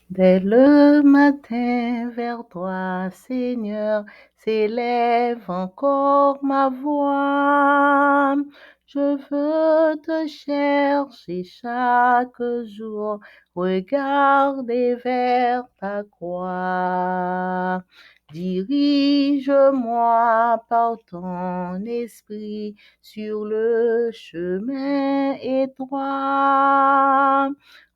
Dès le matin vers toi, Seigneur, s'élève encore ma voix. Je veux te chercher chaque jour, regarder vers ta croix. Dirige-moi par ton esprit sur le chemin étroit.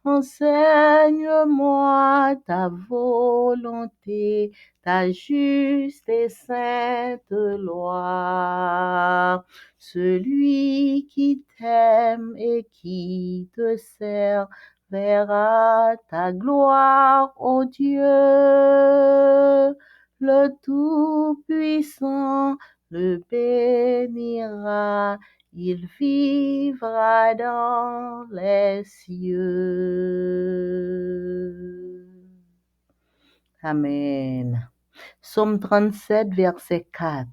Enseigne-moi ta volonté, ta juste et sainte loi. Celui qui t'aime et qui te sert verra ta gloire, ô Dieu. Le Tout-Puissant le bénira, il vivra dans les cieux. Amen. Psaume 37, verset 4.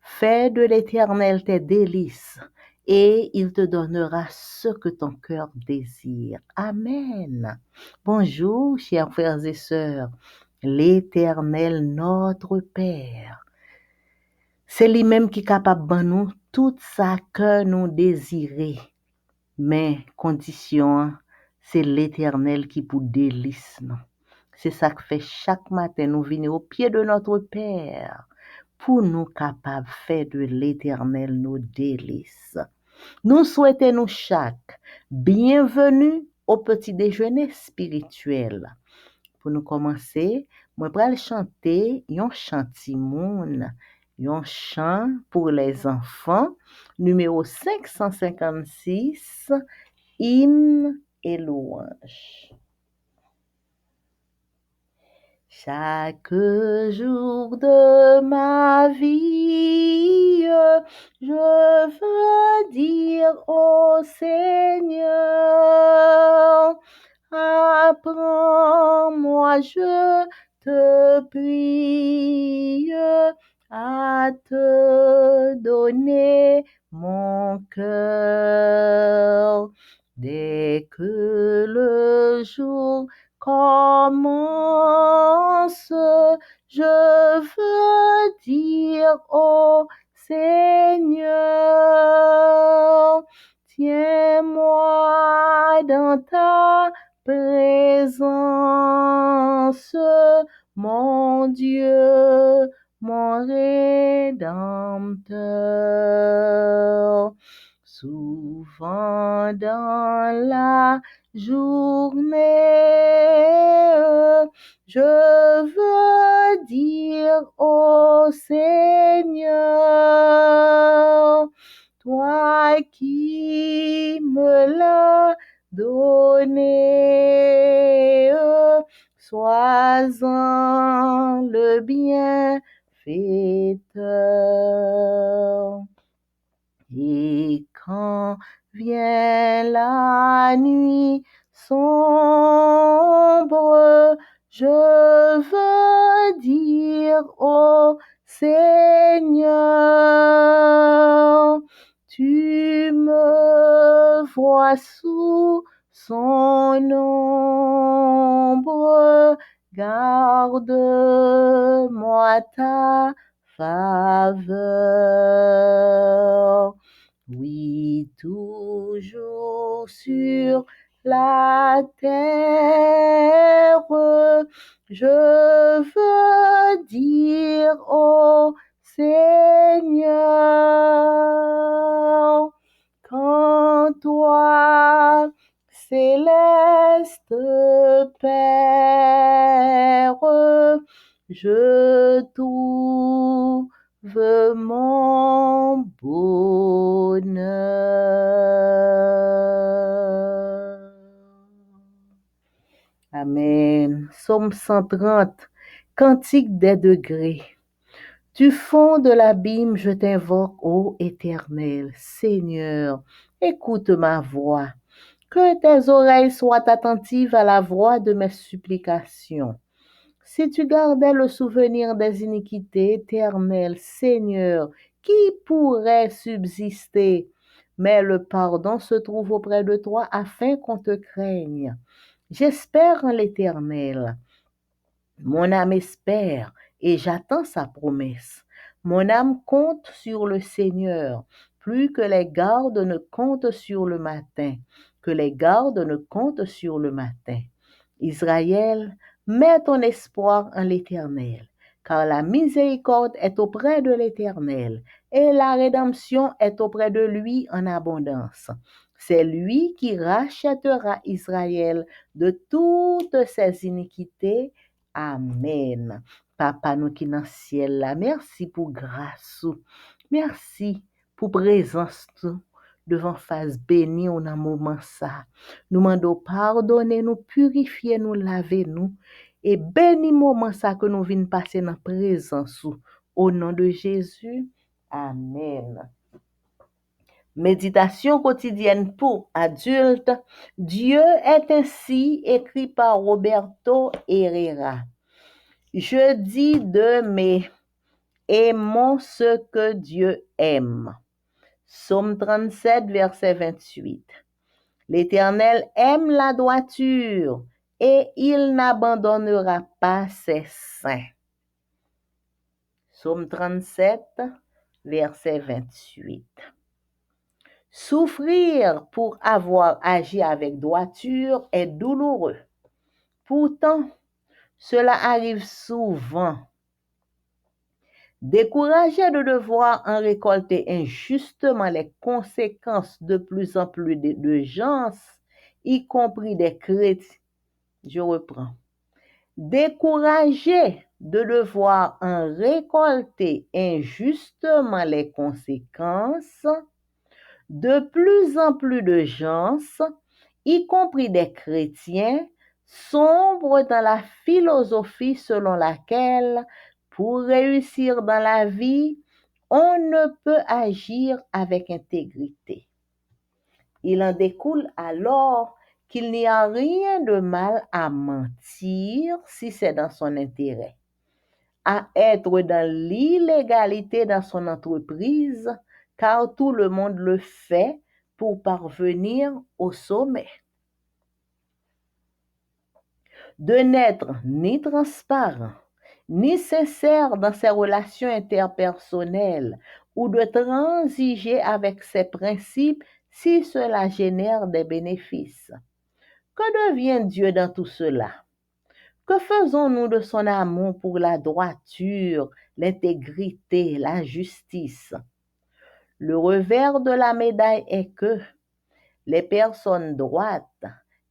Fais de l'Éternel tes délices, et il te donnera ce que ton cœur désire. Amen. Bonjour, chers frères et sœurs. L'Éternel, notre Père, c'est lui-même qui est capable de nous tout ça que nous désirons. Mais condition, c'est l'Éternel qui pour délice nous. C'est ça que fait chaque matin nous venir au pied de notre Père pour nous capables de faire de l'Éternel nos délices. Nous souhaitons nous chaque bienvenue au petit déjeuner spirituel. Pour nous commencer, moi vais chanter un chantimoun, un chant pour les enfants, numéro 556, hymne et louange. Chaque jour de ma vie, je veux dire au Seigneur, apprends-moi, je te prie, à te donner mon cœur. Dès que le jour commence, je veux dire au Seigneur, tiens-moi dans ta présence, mon Dieu, mon Rédempteur. Souvent dans la journée, je veux dire au Seigneur, toi qui me l'as donné, sois-en le bienfaiteur. Et quand vient la nuit sombre, je veux dire au Seigneur, tu me vois sous son ombre, garde-moi ta faveur. Oui, toujours sur la terre, je veux dire au Seigneur, quand toi, céleste Père, je trouve mon bonheur. Amen. Psaume 130, Cantique des degrés. Du fond de l'abîme, je t'invoque, ô Éternel, Seigneur, écoute ma voix. Que tes oreilles soient attentives à la voix de mes supplications. Si tu gardais le souvenir des iniquités, Éternel, Seigneur, qui pourrait subsister? Mais le pardon se trouve auprès de toi afin qu'on te craigne. J'espère en l'Éternel. Mon âme espère et j'attends sa promesse. Mon âme compte sur le Seigneur, plus que les gardes ne comptent sur le matin, que les gardes ne comptent sur le matin. Israël, mets ton espoir en l'Éternel, car la miséricorde est auprès de l'Éternel et la rédemption est auprès de lui en abondance. C'est lui qui rachètera Israël de toutes ses iniquités. Amen. Papa nous qui dans le ciel là, merci pour grâce. Merci pour présence devant face bénie on a moment ça. Nous demandons pardonner, nous purifier, nous laver nous et béni moment ça que nous venons passer dans présence au nom de Jésus. Amen. Méditation quotidienne pour adultes. Dieu est ainsi écrit par Roberto Herrera. Jeudi 2 mai. Aimons ce que Dieu aime. Psaume 37, verset 28. L'Éternel aime la droiture et il n'abandonnera pas ses saints. Psaume 37, verset 28. Souffrir pour avoir agi avec droiture est douloureux. Pourtant, cela arrive souvent. Découragé de devoir en récolter injustement les conséquences de plus en plus de gens, y compris des chrétiens. Je reprends. Découragé de devoir en récolter injustement les conséquences, de plus en plus de gens, y compris des chrétiens, sombrent dans la philosophie selon laquelle, pour réussir dans la vie, on ne peut agir avec intégrité. Il en découle alors qu'il n'y a rien de mal à mentir si c'est dans son intérêt, à être dans l'illégalité dans son entreprise, car tout le monde le fait pour parvenir au sommet. De n'être ni transparent, ni sincère dans ses relations interpersonnelles, ou de transiger avec ses principes si cela génère des bénéfices. Que devient Dieu dans tout cela? Que faisons-nous de son amour pour la droiture, l'intégrité, la justice? Le revers de la médaille est que les personnes droites,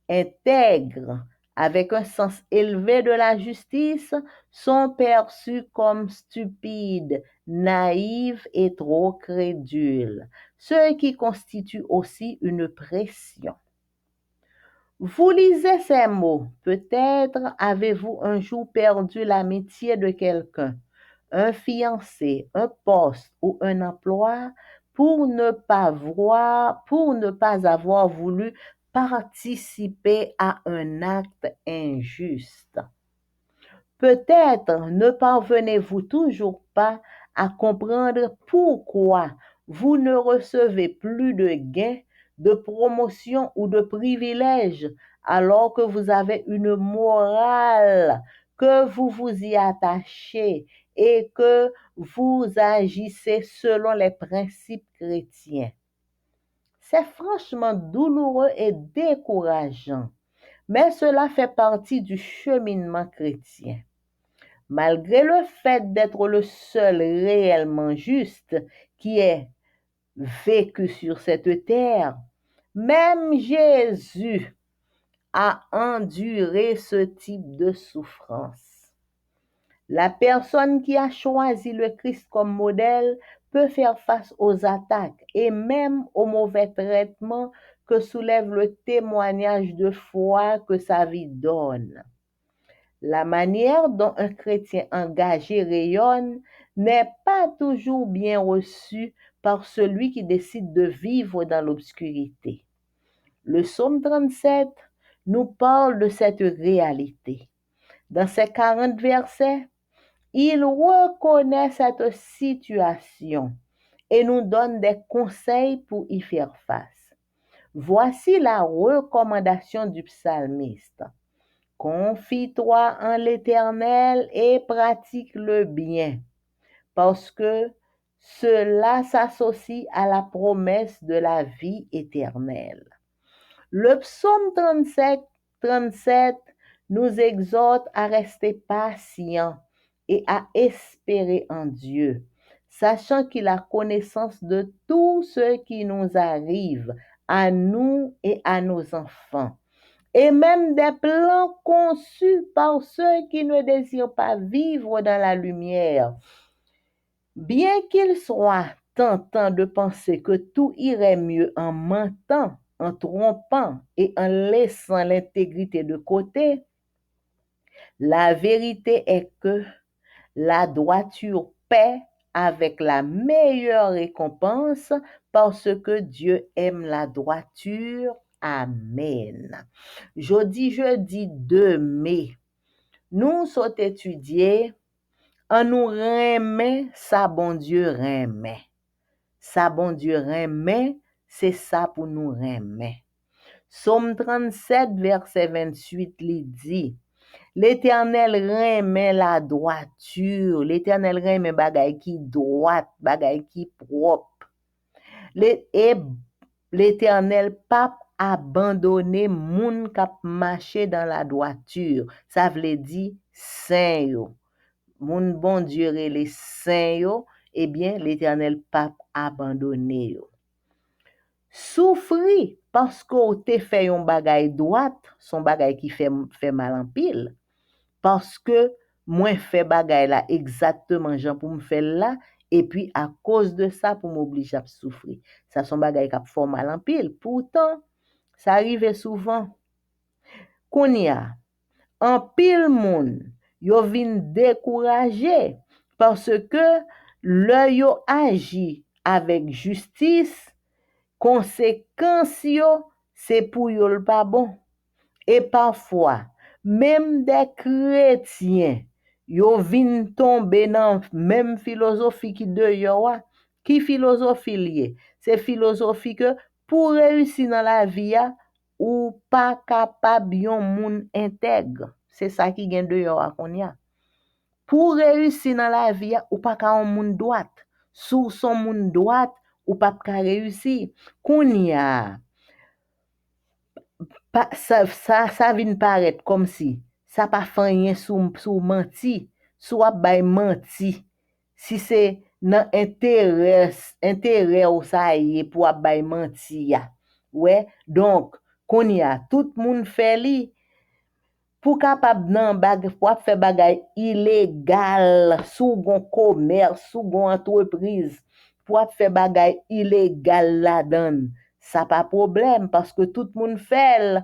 intègres, avec un sens élevé de la justice, sont perçues comme stupides, naïves et trop crédules, ce qui constitue aussi une pression. Vous lisez ces mots, peut-être avez-vous un jour perdu l'amitié de quelqu'un, un fiancé, un poste ou un emploi pour ne pas avoir voulu participer à un acte injuste. Peut-être ne parvenez-vous toujours pas à comprendre pourquoi vous ne recevez plus de gains, de promotion ou de privilèges alors que vous avez une morale, que vous vous y attachez et que vous agissez selon les principes chrétiens. C'est franchement douloureux et décourageant, mais cela fait partie du cheminement chrétien. Malgré le fait d'être le seul réellement juste qui ait vécu sur cette terre, même Jésus a enduré ce type de souffrance. La personne qui a choisi le Christ comme modèle peut faire face aux attaques et même aux mauvais traitements que soulève le témoignage de foi que sa vie donne. La manière dont un chrétien engagé rayonne n'est pas toujours bien reçue par celui qui décide de vivre dans l'obscurité. Le psaume 37 nous parle de cette réalité. Dans ces 40 versets, il reconnaît cette situation et nous donne des conseils pour y faire face. Voici la recommandation du psalmiste. Confie-toi en l'Éternel et pratique le bien, parce que cela s'associe à la promesse de la vie éternelle. Le psaume 37 nous exhorte à rester patients et à espérer en Dieu, sachant qu'il a connaissance de tout ce qui nous arrive, à nous et à nos enfants, et même des plans conçus par ceux qui ne désirent pas vivre dans la lumière. Bien qu'il soit tentant de penser que tout irait mieux en mentant, en trompant et en laissant l'intégrité de côté, la vérité est que la droiture paie avec la meilleure récompense parce que Dieu aime la droiture. Amen. Jeudi 2 mai, nous sommes étudiés en nous remet sa bon Dieu remet. Sa bon Dieu remet, c'est ça pour nous remet. Psaume 37, verset 28, il dit, l'Éternel remet la droiture, l'Éternel remet bagay qui droite, bagay qui propre. Et l'Éternel pas abandonné moun kap marché dans la droiture. Ça veut dire saint yo. Moun bon Dieu les saints yo, eh bien l'Éternel pas abandonné yo. Souffri parce qu'on te fait un bagay droite, son bagay qui fait mal en pile, parce que moi fait bagay là exactement Jean pour me faire là, et puis à cause de ça pour m'obliger à souffrir. Ça son bagay qui fait mal en pile. Pourtant, ça arrive souvent. Kounya, en pile moun, yo vin découragé parce que le yo agi avec justice, conséquence yo, c'est pour yo le pas bon. Et parfois, même des chrétiens, yo vin tomber dans même philosophie qui de yo a. Qui philosophie liée? C'est philosophie que pour réussir dans la vie, ou pas capable yon moun intègre. C'est ça qui gagne de yo a qu'on y a. Pour réussir dans la vie, ou pas ka un moun droite. Sous son moun droite, ou pas ka réussir. Qu'on y a. Ça vient paraître comme si ça pas fait rien sous menti, soit bay menti. Si c'est dans intérêt ou ça y est pour bay menti ya. Ouais, donc qu'on y a tout moun fait li pour capable nan bag pour faire bagay illégal sous gon commerce, sous gon entreprise, pour faire bagay illégal là-dedans. Ça pas problème parce que tout le monde fait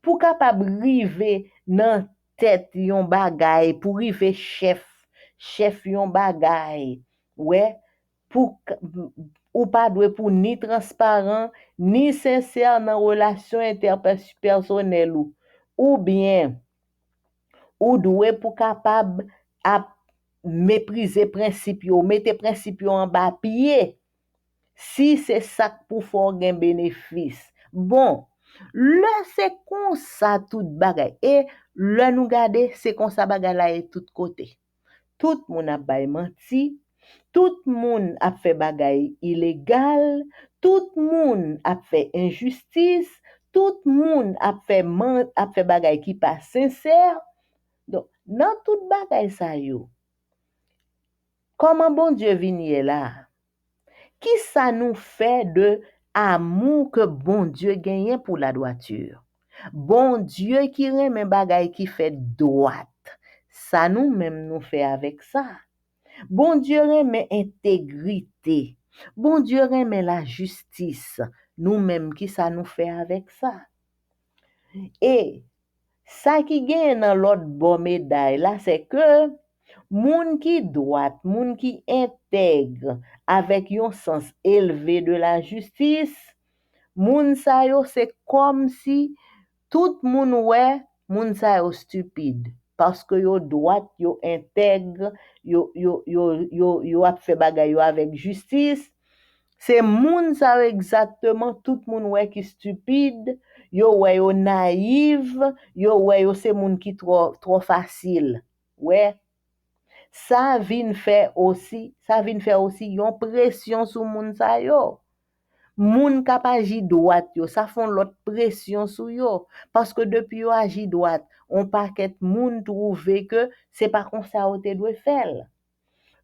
pour capable river dans tête yon bagay pour river chef yon bagay ouais pour ou pas doué pour ni transparent ni sincère dans relation interpersonnelle ou bien ou doué pour capable à mépriser principe yo mettre principe yo en bas pied. Si c'est ça pour faire un bénéfice. Bon, là c'est comme ça tout bagay. Et là nous garder c'est comme ça bagay là et tout côté. Tout moun a bay menti, tout moun a fait bagay illégal, tout moun a fait injustice, tout moun a fait bagay qui pas sincère. Donc, dans tout bagay ça yo. Comment bon Dieu vient là? Qui ça nous fait de amour que bon Dieu gagne pour la droiture? Bon Dieu qui aime bagay qui fait droite. Ça nous même nous fait avec ça. Bon Dieu aime intégrité. Bon Dieu aime la justice. Nous même qui ça nous fait avec ça. Et ça qui gagne dans l'autre bon médaille là, c'est que moun qui droite, moun qui intègre avec un sens élevé de la justice, moun sa yo c'est comme si tout moun ouais, moun sa yo stupide parce que yo droite, yo intègre, yo a fait bagay yo avec justice. C'est moun ça exactement tout moun ouais qui stupide, yo ouais yo naïve, yo ouais yo c'est moun qui trop facile. Ouais, ça vient faire aussi yon pression sur moun sa yo. Moun k'ap agi droite yo, ça font l'autre pression sur yo parce que depuis yo agi droite, on paquet moun trouve que c'est pas comme ça ou te doit faire.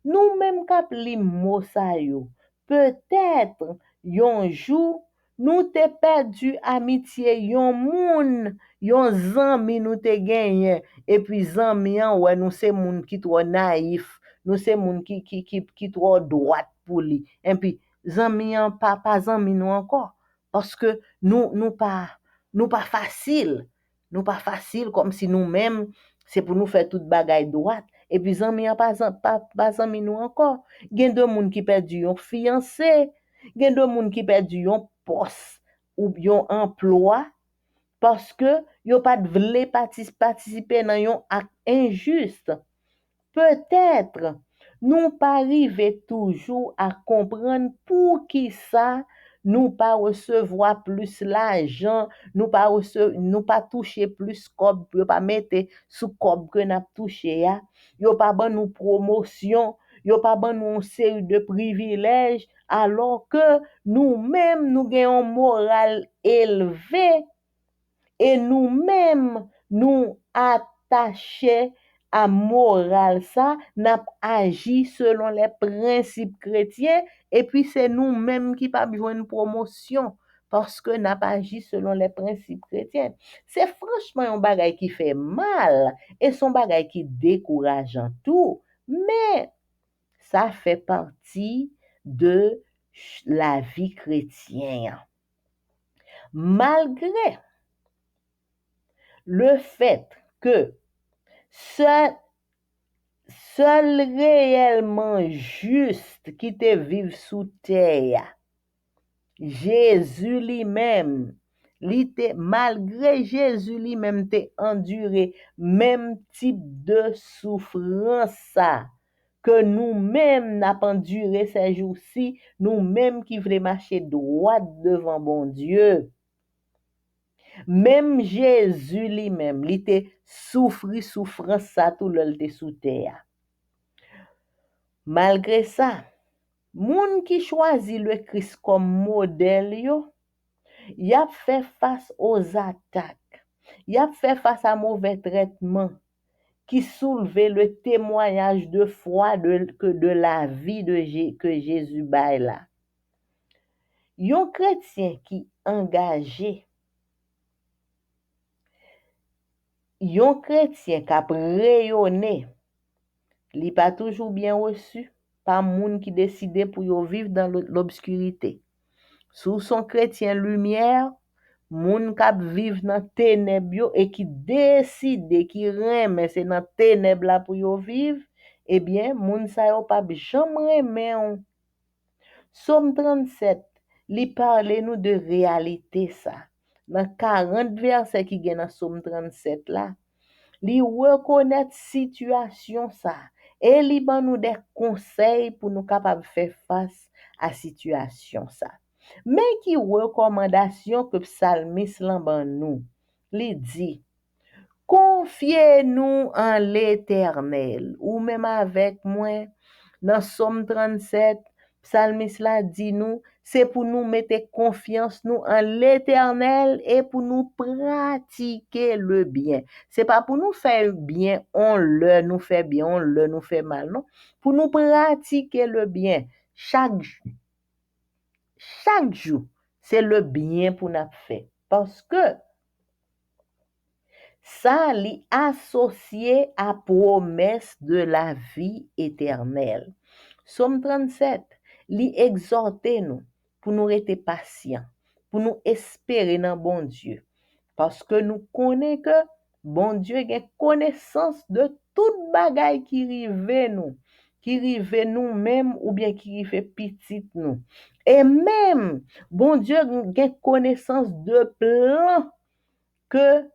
Nous même k'ap li mot sa yo, peut-être yon jour nous te perdu amitié yon moun, yon zanmi nous te gagné et puis zanmi an ouais nous c'est moun qui trop naïf, nous c'est moun qui trop droite pour lui. Et puis zanmi an pas zanmi nous encore parce que nous pas facile. Nous pas facile comme si nous-mêmes c'est pour nous faire toute bagaille droite. Et puis zanmi an pas zanmi nous encore. Gen de moun qui perdu yon fiancé, gen de moun qui perdu yon poste ou yon emploi parce que yo pas vle participer dans yon acte injuste. Peut-être nous pas arriver toujours à comprendre pour qui ça nous pas recevoir plus l'argent, nous pas toucher plus cob, yo pas mettre sous cob que n'a touché ya, yo pas ban nous promotion, yo pas ban nous une série de privilèges alors que nous-mêmes nous gagnons moral élevé et nous-mêmes nous attachés à morale ça, n'a agi selon les principes chrétiens et puis c'est nous-mêmes qui pas besoin de promotion parce que n'a pas agi selon les principes chrétiens. C'est franchement un bagage qui fait mal et son bagage qui décourageant tout, mais ça fait partie de la vie chrétienne. Malgré le fait que seul réellement juste qui te vive sous terre, Jésus lui-même, malgré Jésus lui-même te enduré même type de souffrance ça que nous-mêmes n'a pas enduré ces jours-ci, nous-mêmes qui voulons marcher droit devant bon Dieu. Même Jésus lui-même, il te souffri souffrance ça tout le te sous terre. Malgré ça, moun qui choisit le Christ comme modèle yo, y a fait face aux attaques, y a fait face à mauvais traitements qui soulevait le témoignage de foi de la vie que Jésus bail là. Yon chrétien qui engagé, yon chrétien qui a rayonné, li pas toujours bien reçu par moun qui décidé pour yo vivre dans l'obscurité. Sous son chrétien lumière, moun k'ap vivre dans ténèbres yo et qui décide qui remet c'est dans ténèbres là pour yo vivre, eh bien moun sa yo pas jamais remet on. Somme 37, li parle nous de réalité ça. Dans 40 versets qui gen dans Somme 37 là, li reconnaître situation ça et li ban nous des conseils pour nous capable faire face à situation ça. Mais qui recommandation que psalmiste lan ban nous? Li dit confiez-nous en l'Éternel ou même avec moi dans Somme 37 psalmiste là dit nous c'est pour nous mettre confiance nous en l'Éternel et pour nous pratiquer le bien. C'est pas pour nous faire bien, on le nous fait bien, on le nous fait mal, non. Pour nous pratiquer le bien chaque jour, c'est le bien pour nous faire parce que ça li associé à promesse de la vie éternelle. Somme 37, li exhorte nous pour nous rester patients, pour nous espérer dans bon Dieu. Parce que nous connaissons que bon Dieu a connaissance de toute bagaille qui rive nous-mêmes ou bien qui rive petit nous. Et même, bon Dieu a connaissance de plan que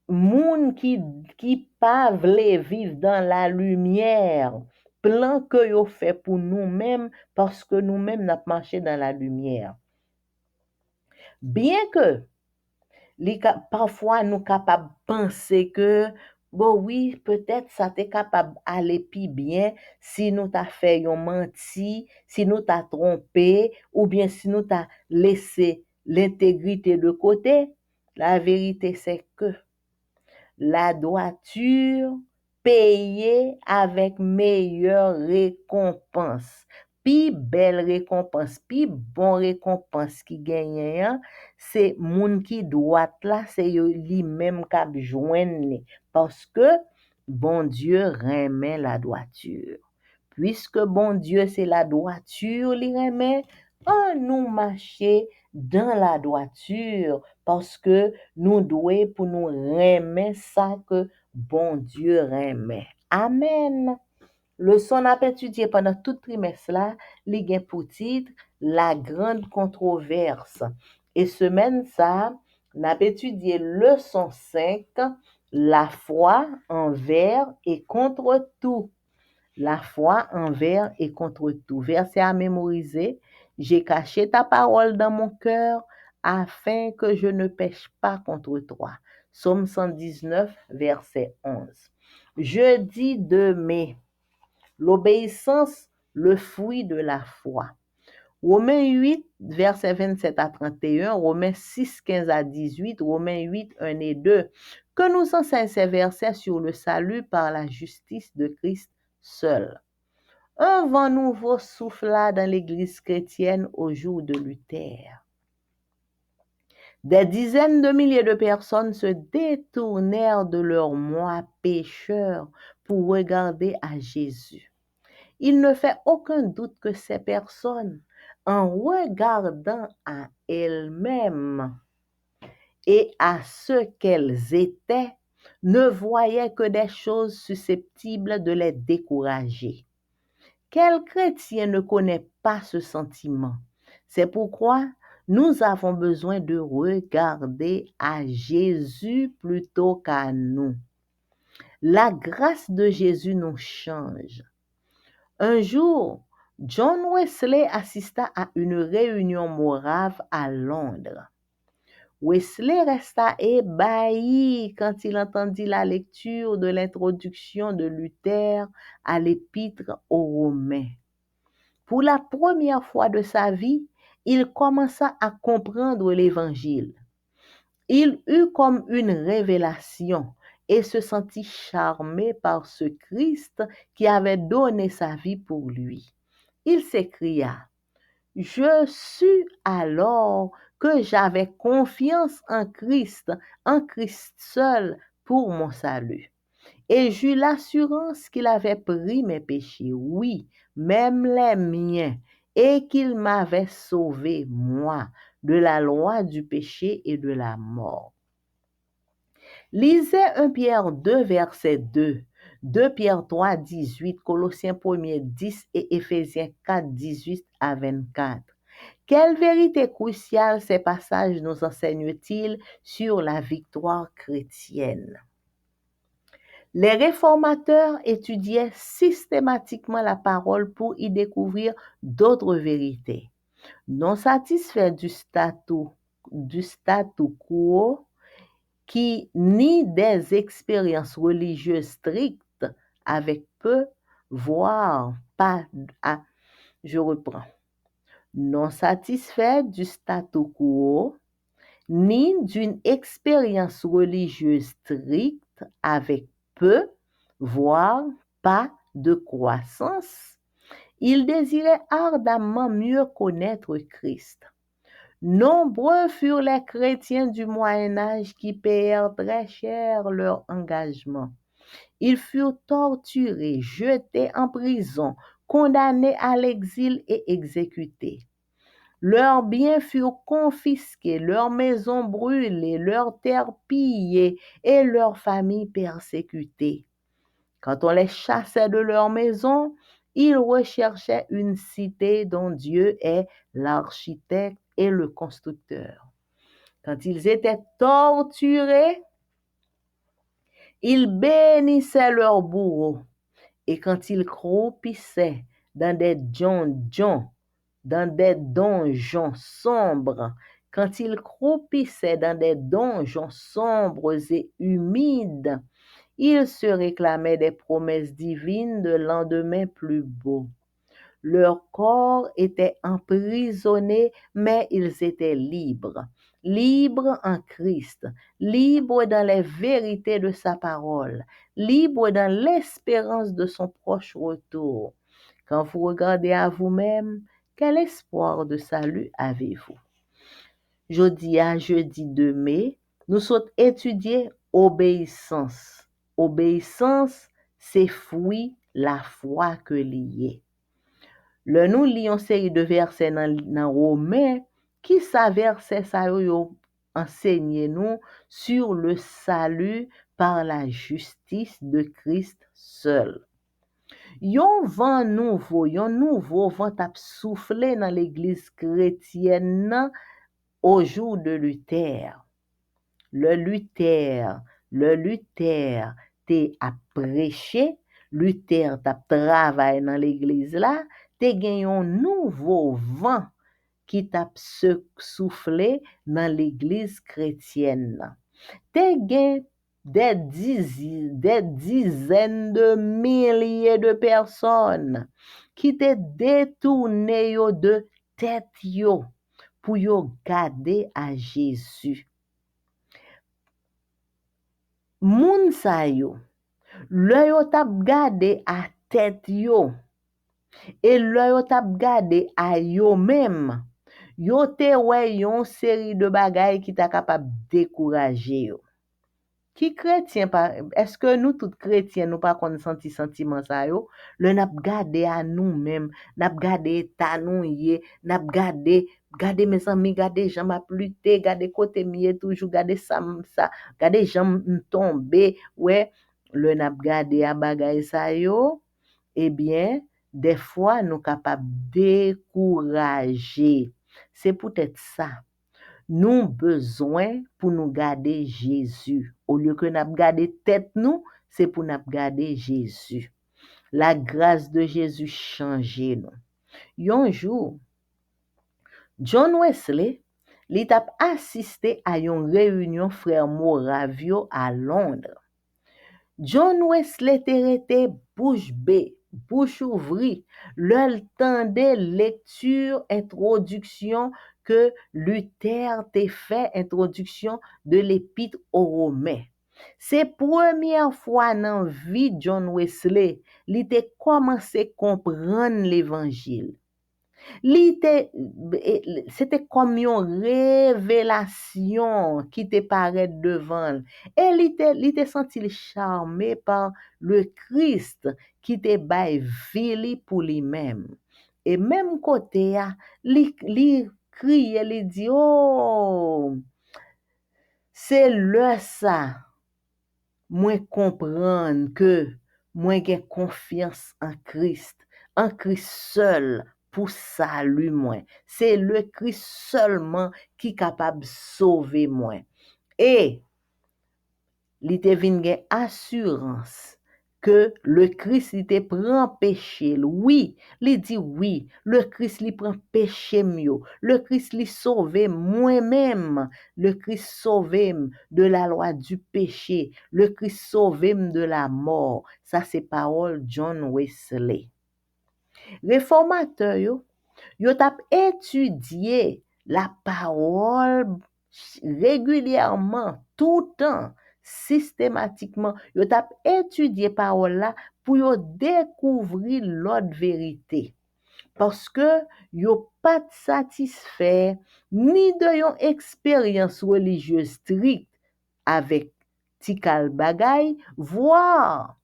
moun qui pas vle vivre dans la lumière plan que yo fait pour nous-mêmes parce que nous-mêmes n'a marché dans la lumière. Bien que parfois nous capables penser que bon oui, peut-être ça t'est capable aller plus bien si nous t'a fait yon menti, si nous t'a trompé ou bien si nous t'a laissé l'intégrité de côté. La vérité c'est que la droiture payée avec meilleure récompense. Pi belle récompense, pi bon récompense qui gagne, hein, c'est moun qui droit là, c'est lui-même qui joindre parce que bon Dieu remet la droiture. Puisque bon Dieu c'est la droiture, li remet, on nous marcher dans la droiture parce que nous devons pour nous remettre ça que bon Dieu remet. Amen. Leçon n'a pas étudié pendant tout trimestre là, li gen pour titre la grande controverse. Et semaine ça, n'a pas étudié leçon 5, la foi envers et contre tout. La foi envers et contre tout. Verset à mémoriser. J'ai caché ta parole dans mon cœur afin que je ne pêche pas contre toi. Psaume 119, verset 11. Jeudi 2 mai. L'obéissance, le fruit de la foi. Romains 8, verset 27 à 31, Romains 6, 15 à 18, Romains 8, 1 et 2. Que nous enseignent ces versets sur le salut par la justice de Christ seul. Un vent nouveau souffla dans l'église chrétienne au jour de Luther. Des dizaines de milliers de personnes se détournèrent de leurs moi pécheurs pour regarder à Jésus. Il ne fait aucun doute que ces personnes, en regardant à elles-mêmes et à ce qu'elles étaient, ne voyaient que des choses susceptibles de les décourager. Quel chrétien ne connaît pas ce sentiment? C'est pourquoi nous avons besoin de regarder à Jésus plutôt qu'à nous. La grâce de Jésus nous change. Un jour, John Wesley assista à une réunion morave à Londres. Wesley resta ébahi quand il entendit la lecture de l'introduction de Luther à l'épître aux Romains. Pour la première fois de sa vie, il commença à comprendre l'Évangile. Il eut comme une révélation et se sentit charmé par ce Christ qui avait donné sa vie pour lui. Il s'écria: « Je sus alors que j'avais confiance en Christ seul pour mon salut. Et j'eus l'assurance qu'il avait pris mes péchés, oui, même les miens, et qu'il m'avait sauvé, moi, de la loi du péché et de la mort. » Lisez 1 Pierre 2, verset 2, 2 Pierre 3, 18, Colossiens 1, 10 et Éphésiens 4, 18 à 24. Quelle vérité cruciale ces passages nous enseignent-ils sur la victoire chrétienne? Les réformateurs étudiaient systématiquement la parole pour y découvrir d'autres vérités. Non satisfaits du statu quo, qui ni des expériences religieuses strictes avec peu, voire pas, je reprends. Non satisfait du statu quo, ni d'une expérience religieuse stricte avec peu, voire pas de croissance, il désirait ardemment mieux connaître Christ. Nombreux furent les chrétiens du Moyen-Âge qui payèrent très cher leur engagement. Ils furent torturés, jetés en prison, condamnés à l'exil et exécutés. Leurs biens furent confisqués, leurs maisons brûlées, leurs terres pillées et leurs familles persécutées. Quand on les chassait de leur maison, ils recherchaient une cité dont Dieu est l'architecte et le constructeur. Quand ils étaient torturés, ils bénissaient leurs bourreaux Et quand ils croupissaient dans des donjons sombres, quand ils croupissaient dans des donjons sombres et humides, ils se réclamaient des promesses divines de lendemain plus beaux. Leur corps était emprisonné, mais ils étaient libres. Libres en Christ, libres dans les vérités de sa parole, libres dans l'espérance de son proche retour. Quand vous regardez à vous-même, quel espoir de salut avez-vous? Jeudi 2 mai, nous sommes étudiés obéissance. Obéissance, c'est fruit la foi que lié. Le nous lisons série de versets dans Romains qui sa verset ça yo enseigné nous sur le salut par la justice de Christ seul. Yon nouveau vent tap soufflé dans l'église chrétienne au jour de Luther. Le Luther te a prêché, Luther t'a travaillé dans l'église là, te gen yon nouveau vent qui t'a soufflé dans l'église chrétienne. Te gen des dizaines de milliers de personnes qui te détourné yo de tête yo pour yo garder à Jésus. Moun sa yo, le yo tap gade à tête yo, et le yo tap gade à yo même, yo te wè yon série de bagay qui ta capable décourager yo. Qui chrétien est-ce que nous tous chrétiens nous pas konn senti sentiment ça yo, le n'a gade à nous même, n'a gade état nous yé, n'a gade mes amis, gade j'en m'a pluté, gade côté mié toujours, gade ça, gade j'en tomber, ouais, le n'a gade à bagay ça yo, eh bien, des fois nous capable décourager. C'est peut-être ça. Nous besoin pour nous garder Jésus. Au lieu que nous garder tête nous, c'est pour nous garder Jésus. La grâce de Jésus change nous. Un jour, John Wesley, il a assisté à une réunion frère Moravio à Londres. John Wesley était bouche bée, bouche ouvrie, le temps de lecture, introduction que Luther t'a fait, introduction de l'épître aux Romains. C'est première fois dans la vie de John Wesley, il a commencé à comprendre l'évangile. C'était comme une révélation qui te paraît devant. Et il était senti charmé par le Christ qui te baille vie pour lui-même. Et même côté, il crie, il dit, oh, c'est le ça, moi comprendre que moi j'ai confiance en Christ seul. Pour salut moi. C'est le Christ seulement qui est capable de sauver moi. Et il te vinn gen assurance que le Christ il te prend péché. Oui, il dit oui, le Christ il prend péché mieux. Le Christ il sauve moi-même. Le Christ sauve de la loi du péché. Le Christ sauve de la mort. Ça c'est parole John Wesley. Réformateur yo tap étudié la parole régulièrement, tout le temps, systématiquement. Yo tap étudié parole là pour yo découvrir l'autre vérité. Parce que yo pas satisfait ni de yon expérience religieuse stricte avec tikal bagay, voire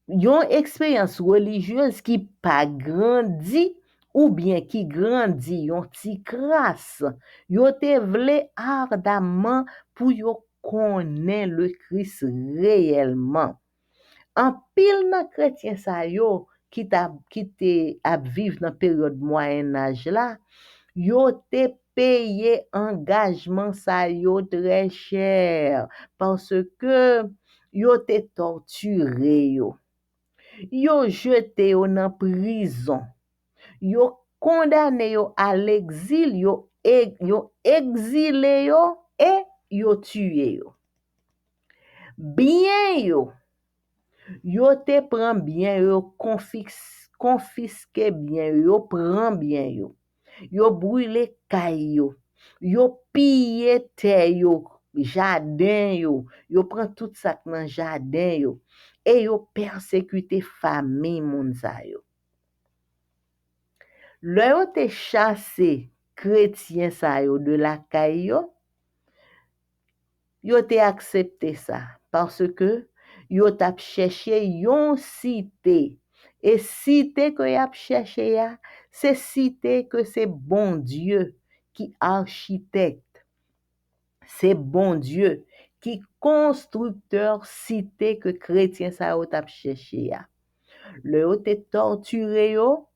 yon expérience religieuse qui pas grandi ou bien qui grandit yon ti crasse. Yo te vle ardemment pour yo connaît le Christ réellement. En pile nan chrétien sa yo qui te ap vive dans période moyen âge là, yo te payé engagement sa yo très cher parce que yo te torturé yo. Yo jete yo dans prison. Yo condamné yo à l'exil, yo exilé yo et yo tué yo. Bien yo te prend bien yo confisqué bien yo prend bien yo brûlé kay yo pillé terre jardin yo prend tout ça dans jardin et yo persécuté famille moun sa yo. Le yo te chassé chrétien sa yo de la kay yo te accepté ça parce que yo t'a cherché yon cité et cité que y a cherché ya c'est cité que c'est bon Dieu qui architecte, c'est bon Dieu qui constructeur cité que chrétien ça yo t'a cherché ya. Le yo te torturé yo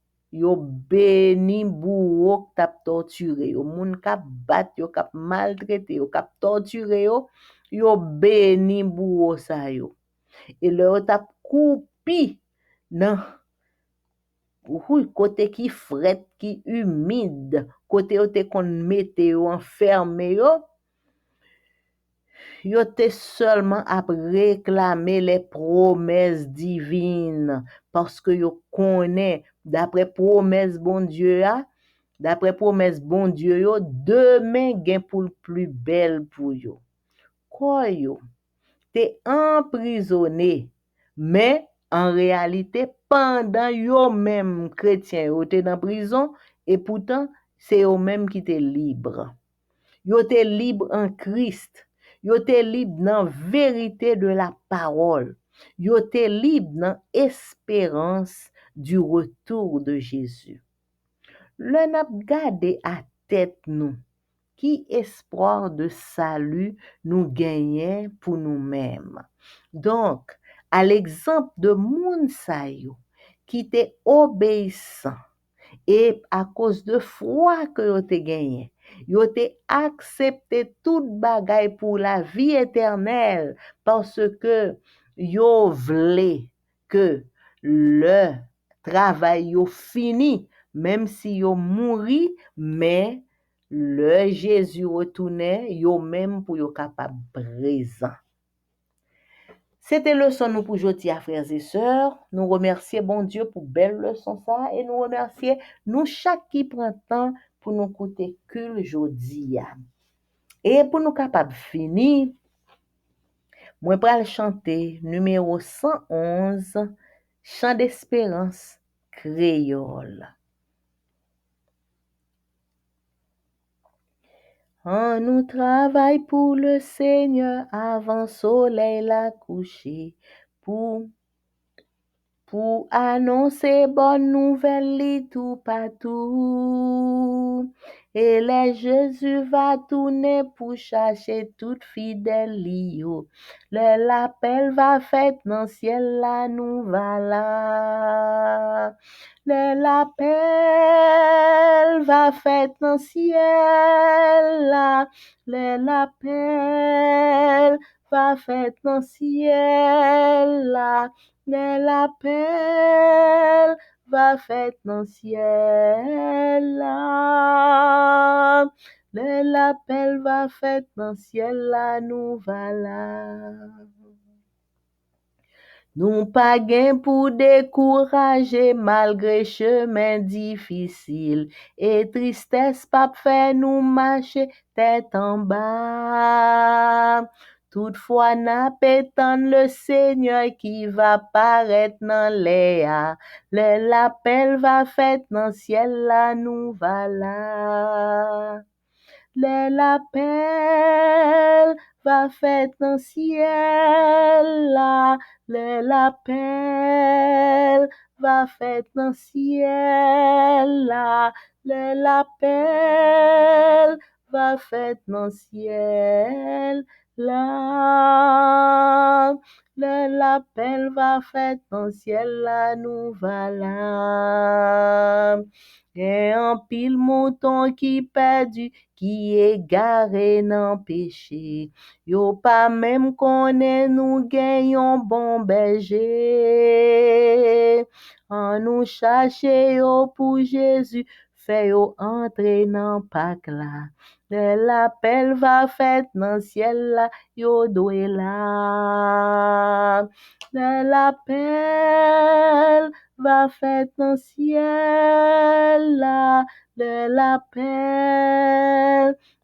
béni bourreau t'a torturé yo moun k'ap bat yo k'ap maltraité yo k'ap torturé yo béni bourreau sa yo et le yo t'a coupi nan côté qui fret qui humide côté yo te kon mette yo enfermé yo te seulement à réclamer les promesses divines parce que yo connaît d'après promesse bon Dieu yo demain gen pour plus belle pour yo quoi yo te emprisonné mais en réalité pendant yo même chrétien yo te dans prison et pourtant c'est eux même qui te libre. Yo te libre en Christ. Yo te libre dans vérité de la parole. Yo te libre dans espérance du retour de Jésus. Le n'a gardé à tête nous. Qui espoir de salut nous gagnait pour nous-mêmes. Donc, à l'exemple de moun sa yo, qui était obéissant, et à cause de foi que yo te gagné, yo te accepté toute bagaille pour la vie éternelle parce que yo vle que le travail yo fini même si yo mouri mais le Jésus retournait yo même pour yo capable présent. C'était leçon nous pour aujourd'hui, frères et sœurs. Nous remercions bon Dieu pour belle leçon ça et nous remercions nous chaque qui prend temps pour nous écouter que aujourd'hui. Et pour nous capable finir, moi pral chanter numéro 111 Chant d'espérance créole. On nous travaille pour le Seigneur avant soleil la coucher pour annoncer bonne nouvelle li tout partout. Et les Jésus va tourner pour chercher toute fidèle li yo. L'appel va fait dans ciel la nous va là. L'appel va fait dans ciel là. L'appel va fait dans ciel là. L'appel va fait dans ciel là. L'appel va fait dans ciel là, nous voilà. Nous pas gain pour décourager malgré chemin difficile et tristesse pas fait nous marcher tête en bas. Toutefois n'a pétant le Seigneur qui va paraître dans l'air. L'appel va fait dans ciel là nous voilà. L'appel va fait dans ciel là. L'appel va fait dans ciel là. L'appel va fait dans ciel là. l'appel va fait dans ciel là, nous voilà. Et un pile mouton qui perdu, qui égaré dans péché. Yo pas même connaît nous gagnons bon berger. En nous chercher yo pour Jésus, fait yo entrer dans Pâques là. L'appel va fait dans ciel là, yo doué là. L'appel va fait dans ciel là. L'appel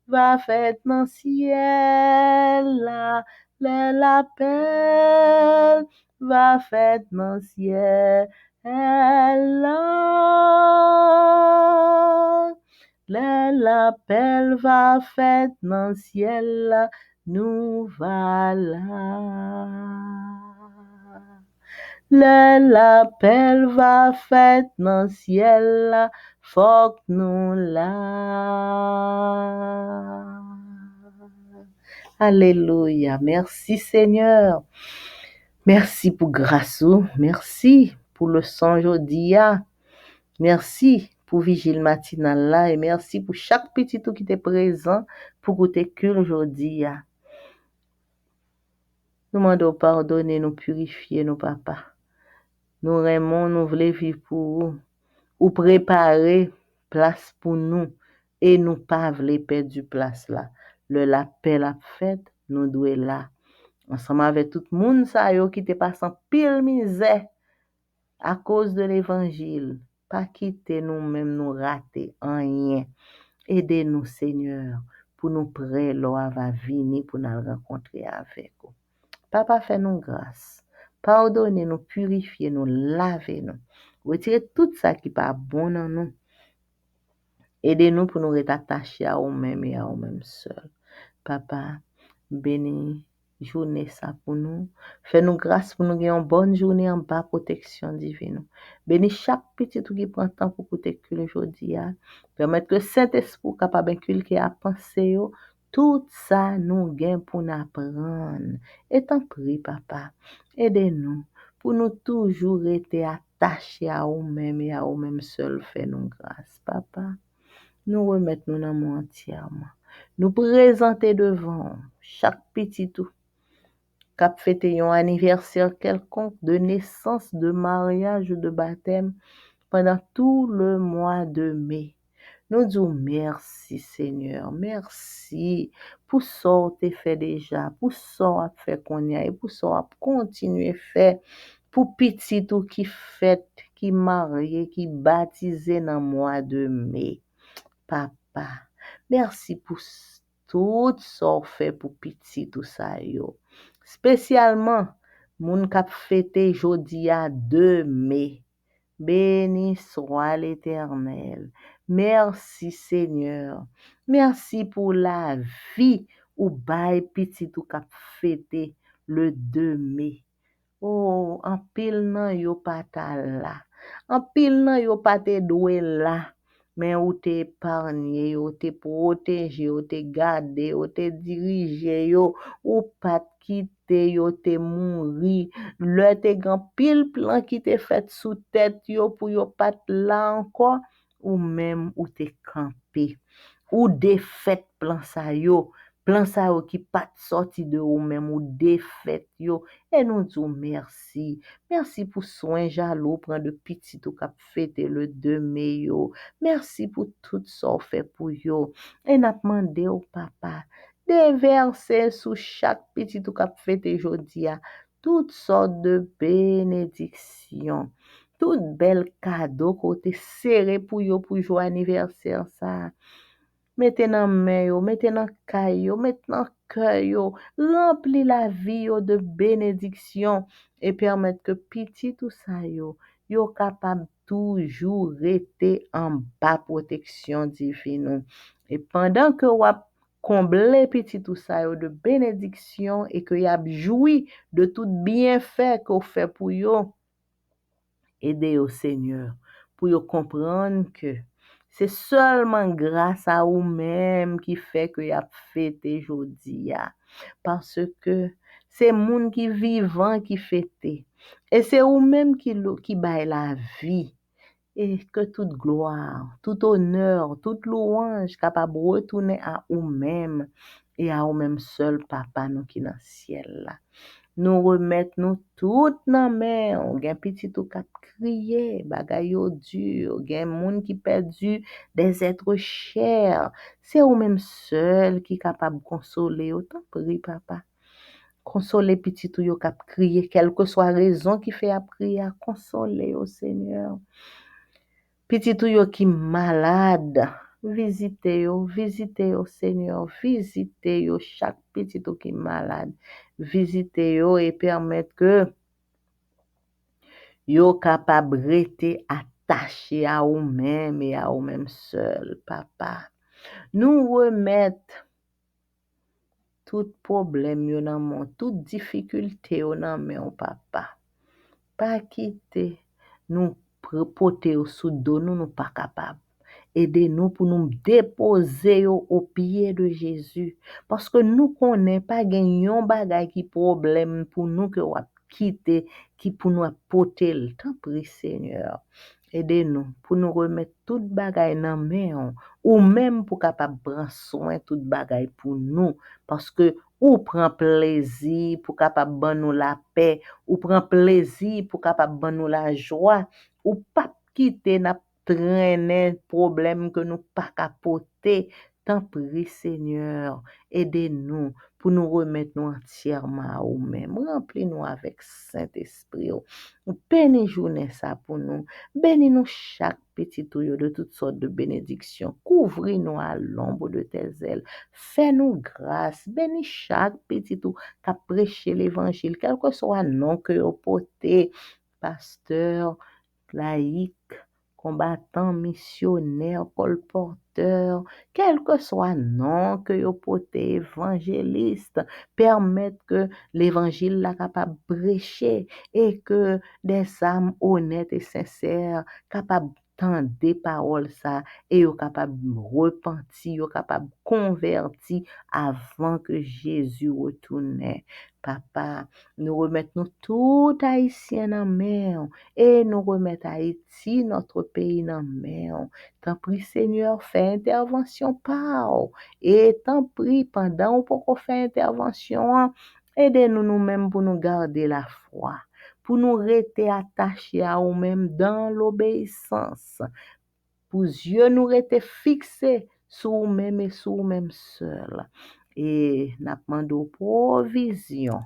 va fait dans ciel là. L'appel va fait dans ciel là. L'appel va fait dans ciel là, nous voilà. L'appel va fait dans ciel là, faut que nous là. Alléluia. Merci Seigneur. Merci pour grâce. Merci pour le son aujourd'hui. Merci pour vigile matinale là et merci pour chaque petit tout qui était présent pour goûter que aujourd'hui. Nous demandons pardonner, nous purifier, nos papas. Nous aimons, nous voulons vivre pour vous, ou préparer place pour nous et nous pas voulons perdre place là. L'appel a fait, nous devons là. Ensemble avec tout le monde ça yo qui te passant pile misère à cause de l'évangile. Pas quitter nous-mêmes nous rater en rien. Aidez-nous, Seigneur, pour nous prêts, l'heure va venir pour nous rencontrer avec vous. Papa, fais-nous grâce. Pardonnez-nous, purifiez-nous, lavez-nous. Retirez tout ça qui n'est pas bon en nous. Aidez-nous pour nous être attachés à nous-mêmes et à nous-mêmes seuls. Papa, bénis journée ça pour nous. Fais-nous grâce pour nous gagner une bonne journée en bas protection divine. Bénis chaque petit tout qui prend temps pour écouter que aujourd'hui. Permettre que Saint-Esprit capable d'inculquer à penser tout ça nous gagne pour nous apprendre. Et t'en prie, papa, aidez-nous pour nous toujours être attachés à nous-mêmes et à nous-mêmes seuls. Fais-nous grâce, papa. Nous remettons dans nous entièrement. Nous présenter devant chaque petit tout cap fêter un anniversaire quelconque de naissance, de mariage ou de baptême pendant tout le mois de mai. Nous disons merci Seigneur, merci pour ça que tu fait déjà, pour ça que fait qu'on y a et pour ça que continuer faire pour petit tout qui fête, qui marié, qui baptisé dans le mois de mai. Papa, merci pour tout ça fait pour petit tout ça yo. Spécialement moun k'ap fêté jodi à 2 mai. Béni soit l'Éternel. Merci Seigneur. Merci pour la vie ou bay petit ou k'ap fêté le 2 mai. Oh, en pile nan yo pa ta la. En pile nan yo pa te doué la. Mais ou te épargné, yo te protégé, yo te gardé, yo te dirigé, yo ou pas quitté, yo te mouri. Le te grand pile plan qui te fait sous tête yo pour yo pas là encore ou même ou te campé. Ou défaite plan sa yo qui pas sorti de ou même ou défaite yo et nous disons merci. Merci pour soin jaloux prendre de petit ou cap fêter le 2 mai yo. Merci pour tout ça fait pour yo. Et n'a demandé au papa déverser sous chaque petit ou cap fêter jodi a toutes sortes de bénédictions. Tout bel cadeau côté serré pour yo pour joyeux anniversaire ça. Mettez dans main yo, mettez dans caille yo, mettez dans cœur yo, remplis la vie yo de bénédictions et permettre que petit tout ça yo capable toujours rester en bas protection divine. Et pendant que ou combler petit tout ça yo de bénédictions et que y a joui de tout bienfait qu'on fait pour yo, aidez au Seigneur pour yo comprendre que c'est seulement grâce à vous-même qui fait que y a fêté aujourd'hui. Parce que C'est moun qui vivant qui fêté. Et c'est ou-même qui baille la vie. Et que toute gloire, tout honneur, toute louange capable de retourner à nous-mêmes et à nous-mêmes seul, Papa, nous qui dans le ciel là. Nous remettre nous tout dans main, on gen petit tout cap crier, bagay yo dur, gen moun qui perdu des êtres chers. C'est ou-même seul qui capable de consoler autant prie Papa. Consoler petit tout yo cap crier, quelle que soit raison qui fait à prier, consoler au Seigneur. Petit tout yo qui malade, visitez yo Seigneur, visitez yo chaque petit tout qui malade, visitez yo et permettre que yo capable rester attaché à vous-même et à vous-même seul, Papa. Nous remettre tout problème yo dans mon, toute difficulté yo dans mon Papa. Pas quitter nous porter sous dos nous pas capable. Aidez-nous pour nous déposer au pied de Jésus. Parce que nous connaissons pas gagnon bagay qui problème pour nous que on quitter, qui pour nous porter le temps, prie Seigneur. Aidez-nous pour nous remettre toute bagay dans main ou même pour capable prendre soin toute bagay pour nous parce que ou prend plaisir pour capable ban nous la paix, ou prend plaisir pour capable ban nous la joie, ou pas quitter n'a traîner problème que nous pas capoter. Tant prie Seigneur, aidez-nous pour nous remettre nous entièrement à nous-mêmes. Remplis-nous avec Saint-Esprit. Bénis journée ça pour nous. Bénis-nous chaque petit tuyau de toutes sortes de bénédictions. Couvris-nous à l'ombre de tes ailes. Fais-nous grâce. Bénis chaque petit tout qui a prêché l'évangile, quel que soit le nom que vous portez, pasteur, laïc, combattant, missionnaire, colporteur, quel que soit le nom que vous portez, évangéliste, permettre que l'évangile la capable de prêcher et que des âmes honnêtes et sincères capables d'entendre des paroles ça et yo capable de repentir, yo capable de convertir avant que Jésus retourne. Papa, nous remettons tout haïtien en main et nous remettons Haïti, notre pays en main. Tant prie Seigneur, fais intervention par et tant prie pendant qu'on fait intervention, aidez-nous nous-mêmes pour nous garder la foi, pour nous rester attachés à nous-mêmes dans l'obéissance, pour yeux nous rester fixés sur nous-mêmes et sur nous-mêmes seuls. Et n'a demandé provision,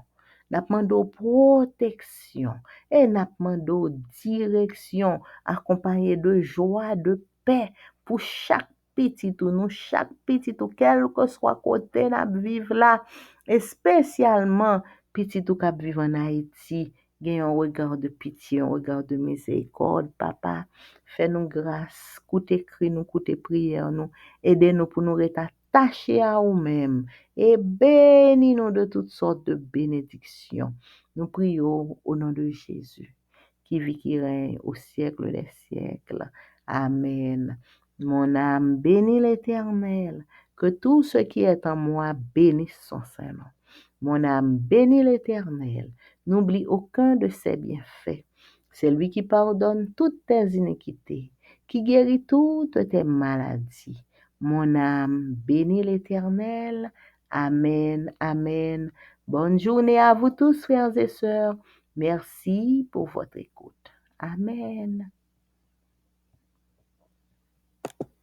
n'a demandé protection et n'a demandé direction accompagnée de joie, de paix pour chaque petit ou nous, chaque petit ou quel que soit côté n'a vivre là, et spécialement petit ou qui vivre en Haïti, gagne un regard de pitié, un regard de miséricorde, Papa. Fais-nous grâce, coûte cri nous, coûte prière nous, aidez-nous pour nous rester attachés à nous-mêmes et bénis-nous de toutes sortes de bénédictions. Nous prions au nom de Jésus, qui vit, qui règne au siècle des siècles. Amen. Mon âme bénit l'Éternel, que tout ce qui est en moi bénisse son Saint-Nom. Mon âme bénit l'Éternel, n'oublie aucun de ses bienfaits. C'est lui qui pardonne toutes tes iniquités, qui guérit toutes tes maladies. Mon âme bénit l'Éternel. Amen, amen. Bonne journée à vous tous, frères et sœurs. Merci pour votre écoute. Amen.